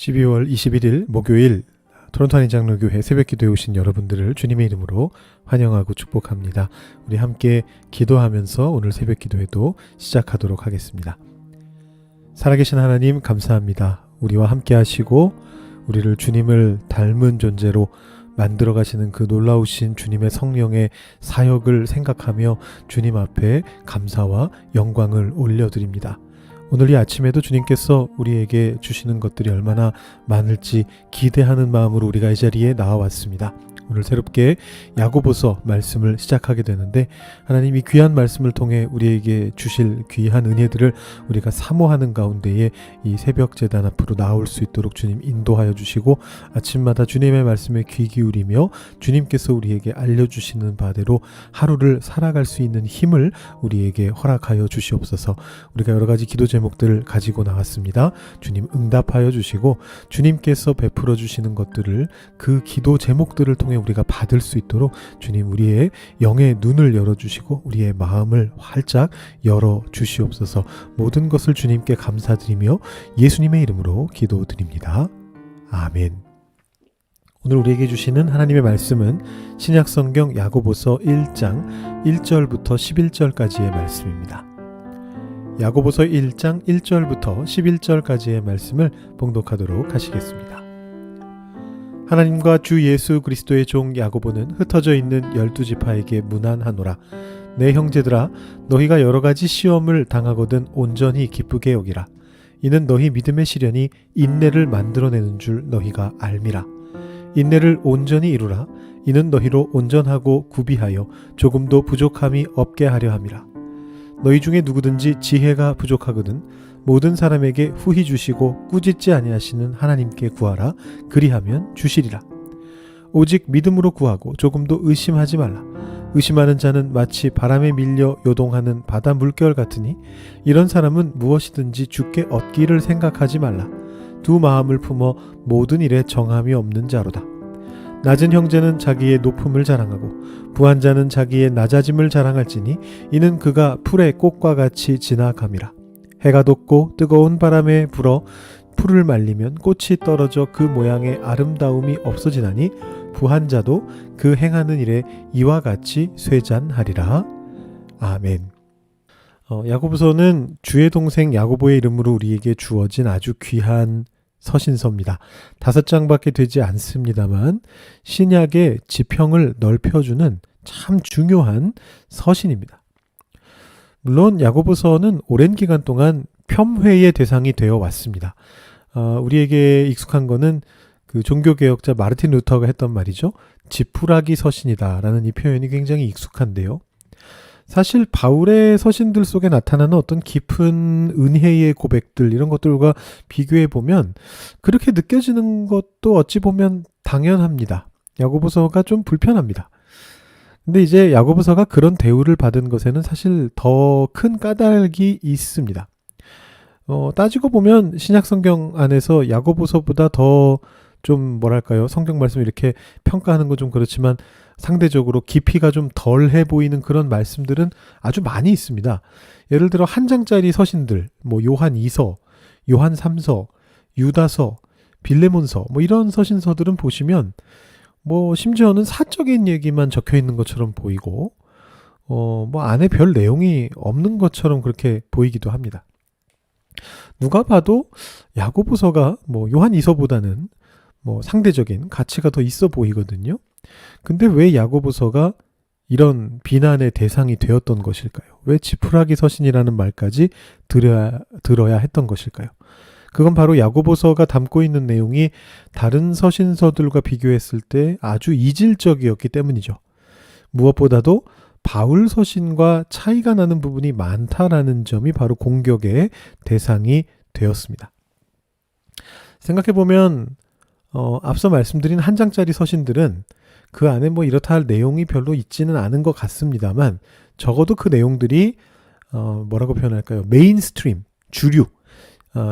12월 21일 목요일 토론토 한인장로교회 새벽기도에 오신 여러분들을 주님의 이름으로 환영하고 축복합니다. 우리 함께 기도하면서 오늘 새벽기도회도 시작하도록 하겠습니다. 살아계신 하나님 감사합니다. 우리와 함께 하시고 우리를 주님을 닮은 존재로 만들어 가시는 그 놀라우신 주님의 성령의 사역을 생각하며 주님 앞에 감사와 영광을 올려드립니다. 오늘 이 아침에도 주님께서 우리에게 주시는 것들이 얼마나 많을지 기대하는 마음으로 우리가 이 자리에 나와왔습니다. 오늘 새롭게 야고보서 말씀을 시작하게 되는데 하나님이 귀한 말씀을 통해 우리에게 주실 귀한 은혜들을 우리가 사모하는 가운데에 이 새벽 제단 앞으로 나올 수 있도록 주님 인도하여 주시고 아침마다 주님의 말씀에 귀 기울이며 주님께서 우리에게 알려주시는 바대로 하루를 살아갈 수 있는 힘을 우리에게 허락하여 주시옵소서. 우리가 여러 가지 기도 제목들을 가지고 나왔습니다. 주님 응답하여 주시고 주님께서 베풀어 주시는 것들을 그 기도 제목들을 통해 우리가 받을 수 있도록 주님 우리의 영의 눈을 열어주시고 우리의 마음을 활짝 열어주시옵소서. 모든 것을 주님께 감사드리며 예수님의 이름으로 기도드립니다. 아멘. 오늘 우리에게 주시는 하나님의 말씀은 신약성경 야고보서 1장 1절부터 11절까지의 말씀입니다. 야고보서 1장 1절부터 11절까지의 말씀을 봉독하도록 하시겠습니다. 하나님과 주 예수 그리스도의 종 야고보는 흩어져 있는 12지파에게 문안하노라. 내 형제들아, 너희가 여러 가지 시험을 당하거든 온전히 기쁘게 여기라. 이는 너희 믿음의 시련이 인내를 만들어내는 줄 너희가 알미라. 인내를 온전히 이루라. 이는 너희로 온전하고 구비하여 조금도 부족함이 없게 하려 함이라. 너희 중에 누구든지 지혜가 부족하거든 모든 사람에게 후히 주시고 꾸짖지 아니하시는 하나님께 구하라. 그리하면 주시리라. 오직 믿음으로 구하고 조금도 의심하지 말라. 의심하는 자는 마치 바람에 밀려 요동하는 바다 물결 같으니 이런 사람은 무엇이든지 주께 얻기를 생각하지 말라. 두 마음을 품어 모든 일에 정함이 없는 자로다. 낮은 형제는 자기의 높음을 자랑하고 부한 자는 자기의 낮아짐을 자랑할지니 이는 그가 풀의 꽃과 같이 지나감이라. 해가 돋고 뜨거운 바람에 불어 풀을 말리면 꽃이 떨어져 그 모양의 아름다움이 없어지나니 부한 자도 그 행하는 일에 이와 같이 쇠잔하리라. 아멘. 야고보서는 주의 동생 야고보의 이름으로 우리에게 주어진 아주 귀한 서신서입니다. 5장밖에 되지 않습니다만 신약의 지평을 넓혀주는 참 중요한 서신입니다. 물론 야고보서는 오랜 기간 동안 폄훼의 대상이 되어 왔습니다. 우리에게 익숙한 거는 그 종교개혁자 마르틴 루터가 했던 말이죠. 지푸라기 서신이다라는 이 표현이 굉장히 익숙한데요. 사실 바울의 서신들 속에 나타나는 어떤 깊은 은혜의 고백들 이런 것들과 비교해 보면 그렇게 느껴지는 것도 어찌 보면 당연합니다. 야고보서가 좀 불편합니다. 근데 이제 야고보서가 그런 대우를 받은 것에는 사실 더 큰 까닭이 있습니다. 따지고 보면 신약성경 안에서 야고보서보다 더 좀 뭐랄까요, 성경 말씀을 이렇게 평가하는 건 좀 그렇지만 상대적으로 깊이가 좀 덜해 보이는 그런 말씀들은 아주 많이 있습니다. 예를 들어 한 장짜리 서신들, 뭐 요한 2서, 요한 3서, 유다서, 빌레몬서 뭐 이런 서신서들은 보시면 뭐 심지어는 사적인 얘기만 적혀 있는 것처럼 보이고 뭐 안에 별 내용이 없는 것처럼 그렇게 보이기도 합니다. 누가 봐도 야고보서가 뭐 요한 2서보다는 뭐 상대적인 가치가 더 있어 보이거든요. 근데 왜 야고보서가 이런 비난의 대상이 되었던 것일까요? 왜 지푸라기 서신이라는 말까지 들어야 했던 것일까요? 그건 바로 야고보서가 담고 있는 내용이 다른 서신서들과 비교했을 때 아주 이질적이었기 때문이죠. 무엇보다도 바울 서신과 차이가 나는 부분이 많다라는 점이 바로 공격의 대상이 되었습니다. 생각해보면 앞서 말씀드린 한 장짜리 서신들은 그 안에 뭐 이렇다 할 내용이 별로 있지는 않은 것 같습니다만 적어도 그 내용들이 뭐라고 표현할까요? 메인스트림, 주류,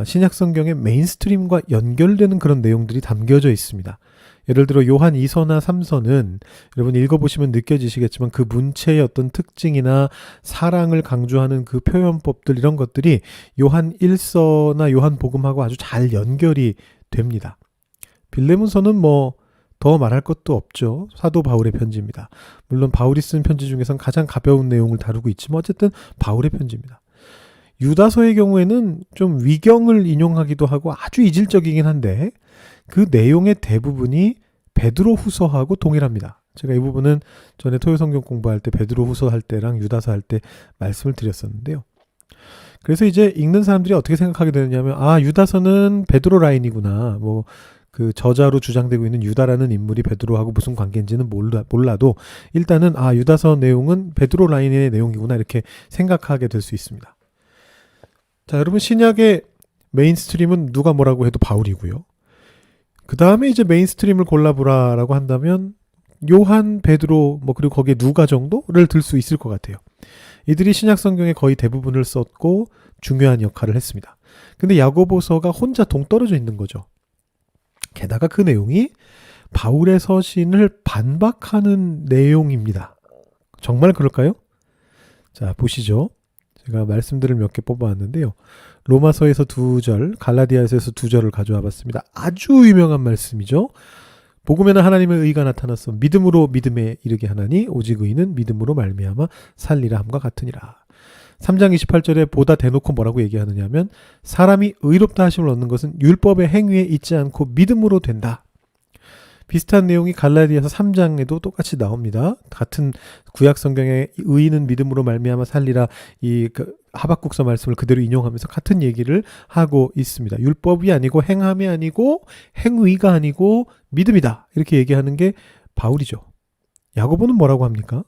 신약 성경의 메인스트림과 연결되는 그런 내용들이 담겨져 있습니다. 예를 들어 요한 2서나 3서는 여러분 읽어보시면 느껴지시겠지만 그 문체의 어떤 특징이나 사랑을 강조하는 그 표현법들 이런 것들이 요한 1서나 요한 복음하고 아주 잘 연결이 됩니다. 빌레몬서는 뭐 더 말할 것도 없죠. 사도 바울의 편지입니다. 물론 바울이 쓴 편지 중에선 가장 가벼운 내용을 다루고 있지만 어쨌든 바울의 편지입니다. 유다서의 경우에는 좀 위경을 인용하기도 하고 아주 이질적이긴 한데 그 내용의 대부분이 베드로 후서하고 동일합니다. 제가 이 부분은 전에 토요성경 공부할 때 베드로 후서 할 때랑 유다서 할 때 말씀을 드렸었는데요. 그래서 이제 읽는 사람들이 어떻게 생각하게 되느냐면 유다서는 베드로 라인이구나. 뭐 그 저자로 주장되고 있는 유다라는 인물이 베드로하고 무슨 관계인지는 몰라도 일단은 유다서 내용은 베드로 라인의 내용이구나 이렇게 생각하게 될 수 있습니다. 자, 여러분 신약의 메인스트림은 누가 뭐라고 해도 바울이고요. 그 다음에 이제 메인스트림을 골라보라라고 한다면 요한, 베드로, 그리고 거기에 누가 정도를 들 수 있을 것 같아요. 이들이 신약 성경의 거의 대부분을 썼고 중요한 역할을 했습니다. 근데 야고보서가 혼자 동떨어져 있는 거죠. 게다가 그 내용이 바울의 서신을 반박하는 내용입니다. 정말 그럴까요? 자, 보시죠. 제가 말씀들을 몇 개 뽑아왔는데요. 로마서에서 2절, 갈라디아서에서 2절을 가져와 봤습니다. 아주 유명한 말씀이죠. 복음에는 하나님의 의가 나타났어 믿음으로 믿음에 이르게 하나니 오직 의는 믿음으로 말미암아 살리라 함과 같으니라. 3장 28절에 보다 대놓고 뭐라고 얘기하느냐면 사람이 의롭다 하심을 얻는 것은 율법의 행위에 있지 않고 믿음으로 된다. 비슷한 내용이 갈라디아서 3장에도 똑같이 나옵니다. 같은 구약 성경의 의인은 믿음으로 말미암아 살리라 이 하박국서 말씀을 그대로 인용하면서 같은 얘기를 하고 있습니다. 율법이 아니고 행함이 아니고 행위가 아니고 믿음이다. 이렇게 얘기하는 게 바울이죠. 야고보는 뭐라고 합니까?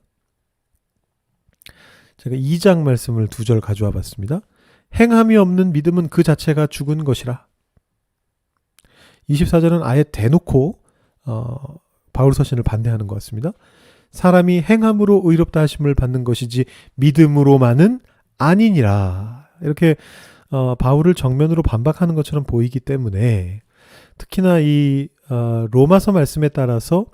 제가 2장 말씀을 2절 가져와 봤습니다. 행함이 없는 믿음은 그 자체가 죽은 것이라. 24절은 아예 대놓고 바울 서신을 반대하는 것 같습니다. 사람이 행함으로 의롭다 하심을 받는 것이지 믿음으로만은 아니니라. 이렇게 바울을 정면으로 반박하는 것처럼 보이기 때문에 특히나 이 로마서 말씀에 따라서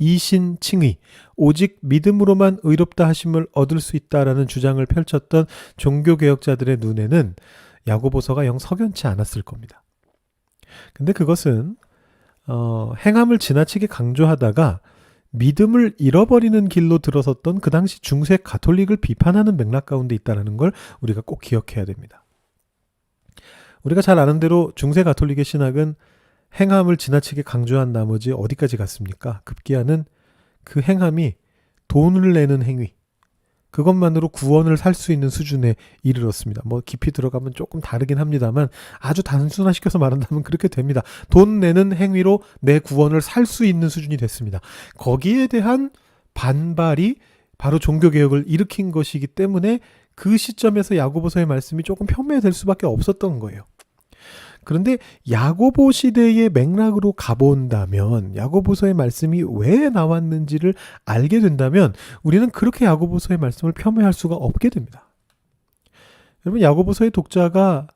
이신칭의, 오직 믿음으로만 의롭다 하심을 얻을 수 있다라는 주장을 펼쳤던 종교개혁자들의 눈에는 야고보서가 영 석연치 않았을 겁니다. 근데 그것은 행함을 지나치게 강조하다가 믿음을 잃어버리는 길로 들어섰던 그 당시 중세 가톨릭을 비판하는 맥락 가운데 있다는 걸 우리가 꼭 기억해야 됩니다. 우리가 잘 아는 대로 중세 가톨릭의 신학은 행함을 지나치게 강조한 나머지 어디까지 갔습니까? 급기야는 그 행함이 돈을 내는 행위, 그것만으로 구원을 살 수 있는 수준에 이르렀습니다. 깊이 들어가면 조금 다르긴 합니다만 아주 단순화시켜서 말한다면 그렇게 됩니다. 돈 내는 행위로 내 구원을 살 수 있는 수준이 됐습니다. 거기에 대한 반발이 바로 종교개혁을 일으킨 것이기 때문에 그 시점에서 야고보서의 말씀이 조금 편매될 수밖에 없었던 거예요. 그런데 야고보 시대의 맥락으로 가본다면 야고보서의 말씀이 왜 나왔는지를 알게 된다면 우리는 그렇게 야고보서의 말씀을 폄훼할 수가 없게 됩니다. 여러분 야고보서의 독자가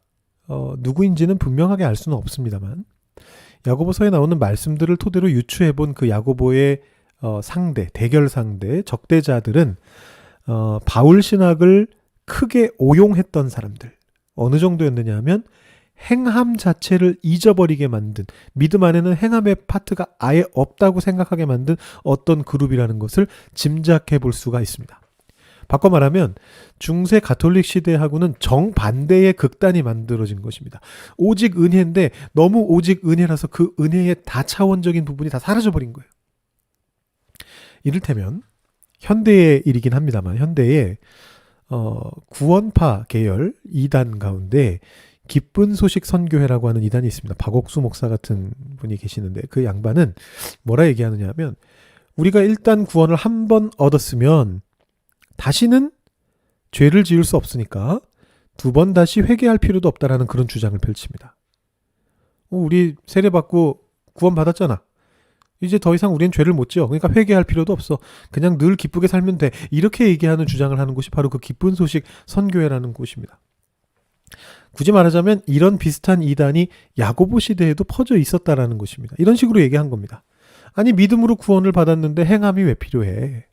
누구인지는 분명하게 알 수는 없습니다만 야고보서에 나오는 말씀들을 토대로 유추해본 그 야고보의 상대, 대결 상대, 적대자들은 바울 신학을 크게 오용했던 사람들. 어느 정도였느냐 하면 행함 자체를 잊어버리게 만든, 믿음 안에는 행함의 파트가 아예 없다고 생각하게 만든 어떤 그룹이라는 것을 짐작해 볼 수가 있습니다. 바꿔 말하면 중세 가톨릭 시대하고는 정반대의 극단이 만들어진 것입니다. 오직 은혜인데 너무 오직 은혜라서 그 은혜의 다차원적인 부분이 다 사라져버린 거예요. 이를테면 현대의 일이긴 합니다만 현대의 구원파 계열 2단 가운데 기쁜 소식 선교회라고 하는 이단이 있습니다. 박옥수 목사 같은 분이 계시는데 그 양반은 뭐라 얘기하느냐 하면 우리가 일단 구원을 한 번 얻었으면 다시는 죄를 지을 수 없으니까 2번 다시 회개할 필요도 없다라는 그런 주장을 펼칩니다. 우리 세례받고 구원 받았잖아. 이제 더 이상 우리는 죄를 못 지어. 그러니까 회개할 필요도 없어. 그냥 늘 기쁘게 살면 돼. 이렇게 얘기하는 주장을 하는 곳이 바로 그 기쁜 소식 선교회라는 곳입니다. 굳이 말하자면 이런 비슷한 이단이 야고보 시대에도 퍼져 있었다라는 것입니다. 이런 식으로 얘기한 겁니다. 아니 믿음으로 구원을 받았는데 행함이 왜 필요해?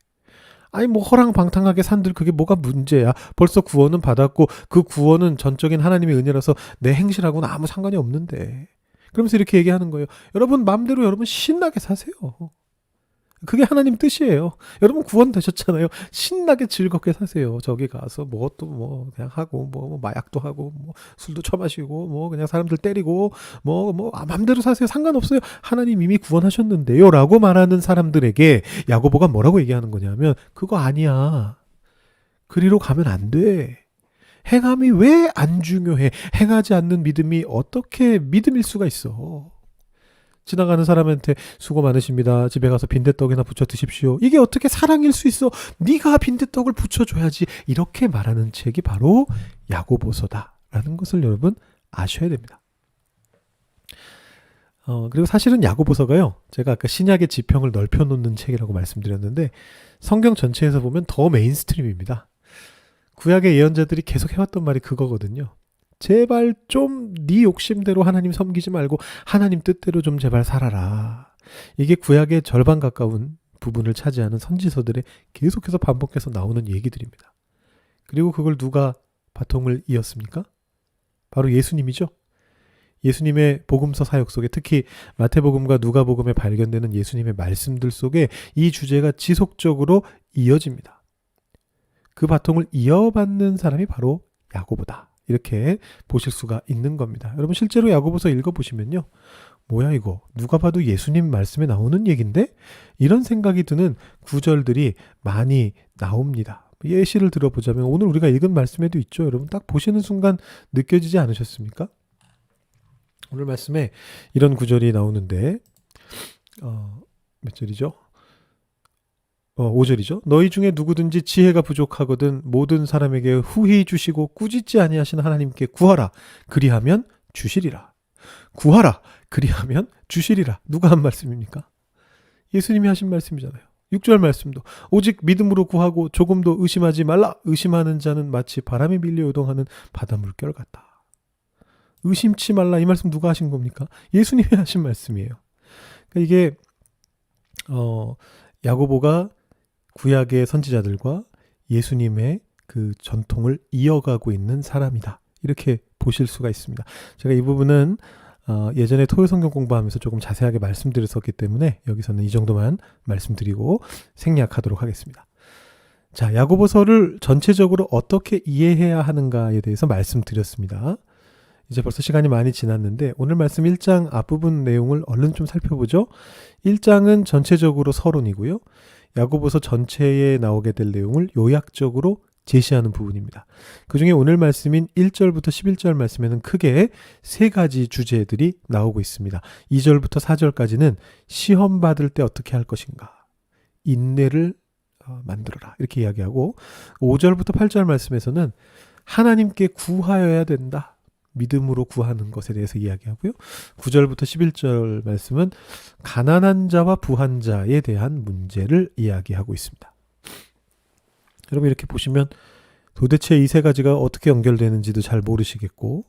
아니 허랑방탕하게 산들 그게 뭐가 문제야? 벌써 구원은 받았고 그 구원은 전적인 하나님의 은혜라서 내 행실하고는 아무 상관이 없는데 그러면서 이렇게 얘기하는 거예요. 여러분 마음대로 여러분 신나게 사세요. 그게 하나님 뜻이에요. 여러분 구원되셨잖아요. 신나게 즐겁게 사세요. 저기 가서 뭐 그냥 하고 뭐 마약도 하고 뭐 술도 처마시고 뭐 그냥 사람들 때리고 마음대로 사세요. 상관없어요. 하나님 이미 구원하셨는데요라고 말하는 사람들에게 야고보가 뭐라고 얘기하는 거냐면 그거 아니야. 그리로 가면 안 돼. 행함이 왜 안 중요해? 행하지 않는 믿음이 어떻게 믿음일 수가 있어? 지나가는 사람한테 수고 많으십니다. 집에 가서 빈대떡이나 부쳐 드십시오. 이게 어떻게 사랑일 수 있어? 네가 빈대떡을 부쳐줘야지. 이렇게 말하는 책이 바로 야고보서다라는 것을 여러분 아셔야 됩니다. 그리고 사실은 야고보서가요. 제가 아까 신약의 지평을 넓혀놓는 책이라고 말씀드렸는데 성경 전체에서 보면 더 메인스트림입니다. 구약의 예언자들이 계속 해왔던 말이 그거거든요. 제발 좀 네 욕심대로 하나님 섬기지 말고 하나님 뜻대로 좀 제발 살아라. 이게 구약의 절반 가까운 부분을 차지하는 선지서들에 계속해서 반복해서 나오는 얘기들입니다. 그리고 그걸 누가 바통을 이었습니까? 바로 예수님이죠. 예수님의 복음서 사역 속에 특히 마태복음과 누가복음에 발견되는 예수님의 말씀들 속에 이 주제가 지속적으로 이어집니다. 그 바통을 이어받는 사람이 바로 야고보다. 이렇게 보실 수가 있는 겁니다. 여러분 실제로 야고보서 읽어보시면요. 뭐야 이거 누가 봐도 예수님 말씀에 나오는 얘기인데? 이런 생각이 드는 구절들이 많이 나옵니다. 예시를 들어보자면 오늘 우리가 읽은 말씀에도 있죠. 여러분 딱 보시는 순간 느껴지지 않으셨습니까? 오늘 말씀에 이런 구절이 나오는데 몇 절이죠? 5절이죠. 너희 중에 누구든지 지혜가 부족하거든 모든 사람에게 후히 주시고 꾸짖지 아니하시는 하나님께 구하라. 그리하면 주시리라. 구하라. 그리하면 주시리라. 누가 한 말씀입니까? 예수님이 하신 말씀이잖아요. 6절 말씀도 오직 믿음으로 구하고 조금도 의심하지 말라. 의심하는 자는 마치 바람에 밀려 요동하는 바다 물결 같다. 의심치 말라. 이 말씀 누가 하신 겁니까? 예수님이 하신 말씀이에요. 그러니까 이게 야고보가 구약의 선지자들과 예수님의 그 전통을 이어가고 있는 사람이다. 이렇게 보실 수가 있습니다. 제가 이 부분은 예전에 토요 성경 공부하면서 조금 자세하게 말씀드렸었기 때문에 여기서는 이 정도만 말씀드리고 생략하도록 하겠습니다. 자, 야고보서를 전체적으로 어떻게 이해해야 하는가에 대해서 말씀드렸습니다. 이제 벌써 시간이 많이 지났는데 오늘 말씀 1장 앞부분 내용을 얼른 좀 살펴보죠. 1장은 전체적으로 서론이고요. 야고보서 전체에 나오게 될 내용을 요약적으로 제시하는 부분입니다. 그중에 오늘 말씀인 1절부터 11절 말씀에는 크게 세 가지 주제들이 나오고 있습니다. 2절부터 4절까지는 시험 받을 때 어떻게 할 것인가, 인내를 만들어라 이렇게 이야기하고 5절부터 8절 말씀에서는 하나님께 구하여야 된다. 믿음으로 구하는 것에 대해서 이야기하고요. 9절부터 11절 말씀은 가난한 자와 부한 자에 대한 문제를 이야기하고 있습니다. 여러분 이렇게 보시면 도대체 이 세 가지가 어떻게 연결되는지도 잘 모르시겠고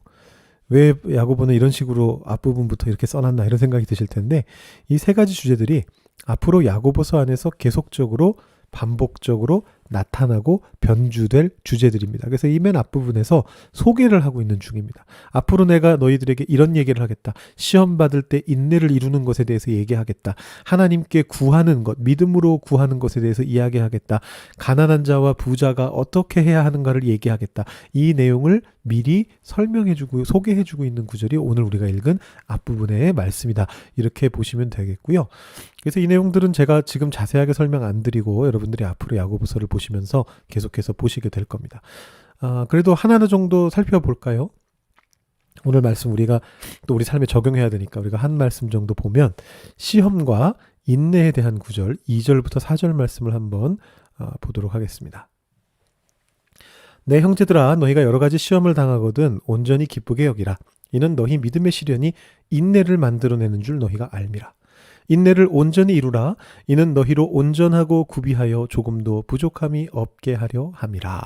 왜 야고보는 이런 식으로 앞부분부터 이렇게 써놨나 이런 생각이 드실 텐데 이 세 가지 주제들이 앞으로 야고보서 안에서 계속적으로 반복적으로 나타나고 변주될 주제들입니다. 그래서 이 맨 앞부분에서 소개를 하고 있는 중입니다. 앞으로 내가 너희들에게 이런 얘기를 하겠다. 시험 받을 때 인내를 이루는 것에 대해서 얘기하겠다. 하나님께 구하는 것, 믿음으로 구하는 것에 대해서 이야기하겠다. 가난한 자와 부자가 어떻게 해야 하는가를 얘기하겠다. 이 내용을 미리 설명해주고 소개해주고 있는 구절이 오늘 우리가 읽은 앞부분의 말씀이다. 이렇게 보시면 되겠고요. 그래서 이 내용들은 제가 지금 자세하게 설명 안 드리고 여러분들이 앞으로 야고보서를 보시면서 계속해서 보시게 될 겁니다. 그래도 하나 정도 살펴볼까요? 오늘 말씀 우리가 또 우리 삶에 적용해야 되니까 우리가 한 말씀 정도 보면 시험과 인내에 대한 구절 2절부터 4절 말씀을 한번 보도록 하겠습니다. 내 형제들아 너희가 여러 가지 시험을 당하거든 온전히 기쁘게 여기라. 이는 너희 믿음의 시련이 인내를 만들어내는 줄 너희가 알미라. 인내를 온전히 이루라. 이는 너희로 온전하고 구비하여 조금도 부족함이 없게 하려 함이라.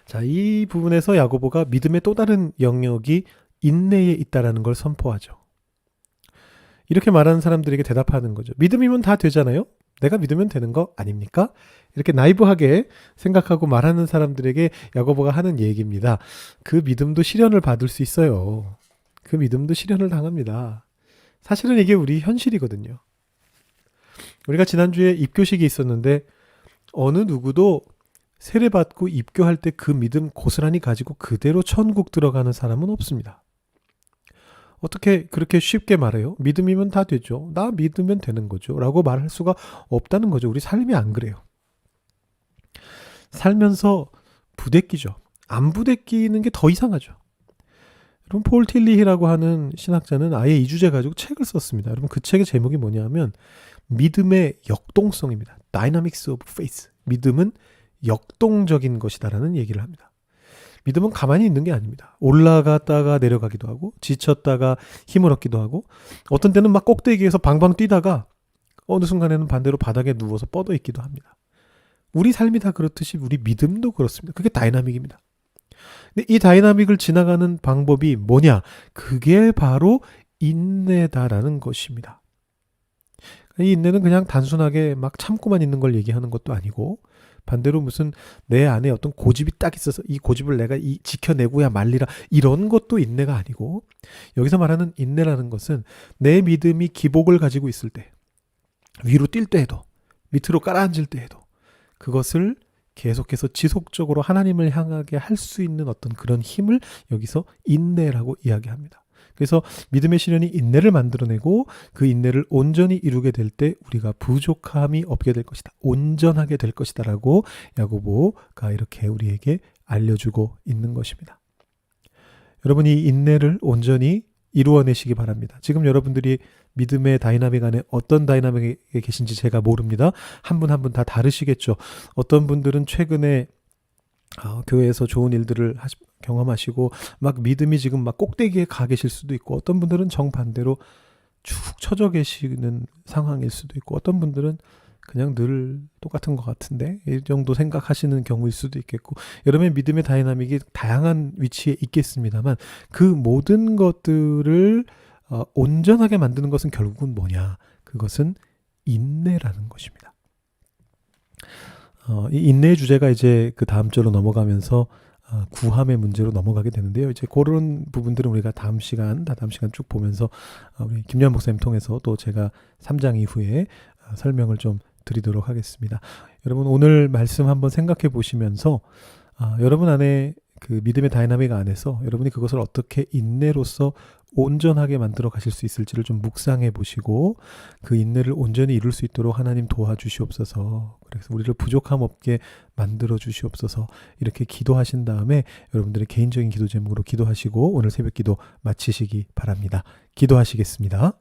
자, 이 부분에서 야고보가 믿음의 또 다른 영역이 인내에 있다라는 걸 선포하죠. 이렇게 말하는 사람들에게 대답하는 거죠. 믿음이면 다 되잖아요. 내가 믿으면 되는 거 아닙니까? 이렇게 나이브하게 생각하고 말하는 사람들에게 야고보가 하는 얘기입니다. 그 믿음도 시련을 받을 수 있어요. 그 믿음도 시련을 당합니다. 사실은 이게 우리 현실이거든요. 우리가 지난주에 입교식이 있었는데 어느 누구도 세례받고 입교할 때 그 믿음 고스란히 가지고 그대로 천국 들어가는 사람은 없습니다. 어떻게 그렇게 쉽게 말해요? 믿음이면 다 되죠. 나 믿으면 되는 거죠. 라고 말할 수가 없다는 거죠. 우리 삶이 안 그래요. 살면서 부대끼죠. 안 부대끼는 게 더 이상하죠. 여러분 폴 틸리히라고 하는 신학자는 아예 이 주제 가지고 책을 썼습니다. 여러분 그 책의 제목이 뭐냐면 믿음의 역동성입니다. Dynamics of Faith. 믿음은 역동적인 것이다라는 얘기를 합니다. 믿음은 가만히 있는 게 아닙니다. 올라갔다가 내려가기도 하고 지쳤다가 힘을 얻기도 하고 어떤 때는 막 꼭대기에서 방방 뛰다가 어느 순간에는 반대로 바닥에 누워서 뻗어 있기도 합니다. 우리 삶이 다 그렇듯이 우리 믿음도 그렇습니다. 그게 다이나믹입니다. 근데 이 다이나믹을 지나가는 방법이 뭐냐? 그게 바로 인내다라는 것입니다. 이 인내는 그냥 단순하게 막 참고만 있는 걸 얘기하는 것도 아니고 반대로 무슨 내 안에 어떤 고집이 딱 있어서 이 고집을 내가 지켜내고야 말리라 이런 것도 인내가 아니고 여기서 말하는 인내라는 것은 내 믿음이 기복을 가지고 있을 때 위로 뛸 때에도 밑으로 깔아앉을 때에도 그것을 계속해서 지속적으로 하나님을 향하게 할 수 있는 어떤 그런 힘을 여기서 인내라고 이야기합니다. 그래서 믿음의 시련이 인내를 만들어내고 그 인내를 온전히 이루게 될 때 우리가 부족함이 없게 될 것이다. 온전하게 될 것이다 라고 야고보가 이렇게 우리에게 알려주고 있는 것입니다. 여러분 이 인내를 온전히 이루어내시기 바랍니다. 지금 여러분들이 믿음의 다이나믹 안에 어떤 다이나믹에 계신지 제가 모릅니다. 한 분 한 분 다 다르시겠죠. 어떤 분들은 최근에 교회에서 좋은 일들을 경험하시고 막 믿음이 지금 막 꼭대기에 가 계실 수도 있고 어떤 분들은 정반대로 축 처져 계시는 상황일 수도 있고 어떤 분들은 그냥 늘 똑같은 것 같은데 이 정도 생각하시는 경우일 수도 있겠고 여러분의 믿음의 다이나믹이 다양한 위치에 있겠습니다만 그 모든 것들을 온전하게 만드는 것은 결국은 뭐냐? 그것은 인내라는 것입니다. 이 인내의 주제가 이제 그 다음 주로 넘어가면서 구함의 문제로 넘어가게 되는데요. 이제 그런 부분들은 우리가 다음 시간 쭉 보면서 우리 김연 목사님 통해서 또 제가 3장 이후에 설명을 좀 드리도록 하겠습니다. 여러분 오늘 말씀 한번 생각해 보시면서 여러분 안에 그 믿음의 다이나믹 안에서 여러분이 그것을 어떻게 인내로서 온전하게 만들어 가실 수 있을지를 좀 묵상해 보시고 그 인내를 온전히 이룰 수 있도록 하나님 도와주시옵소서. 그래서 우리를 부족함 없게 만들어 주시옵소서. 이렇게 기도하신 다음에 여러분들의 개인적인 기도 제목으로 기도하시고 오늘 새벽 기도 마치시기 바랍니다. 기도하시겠습니다.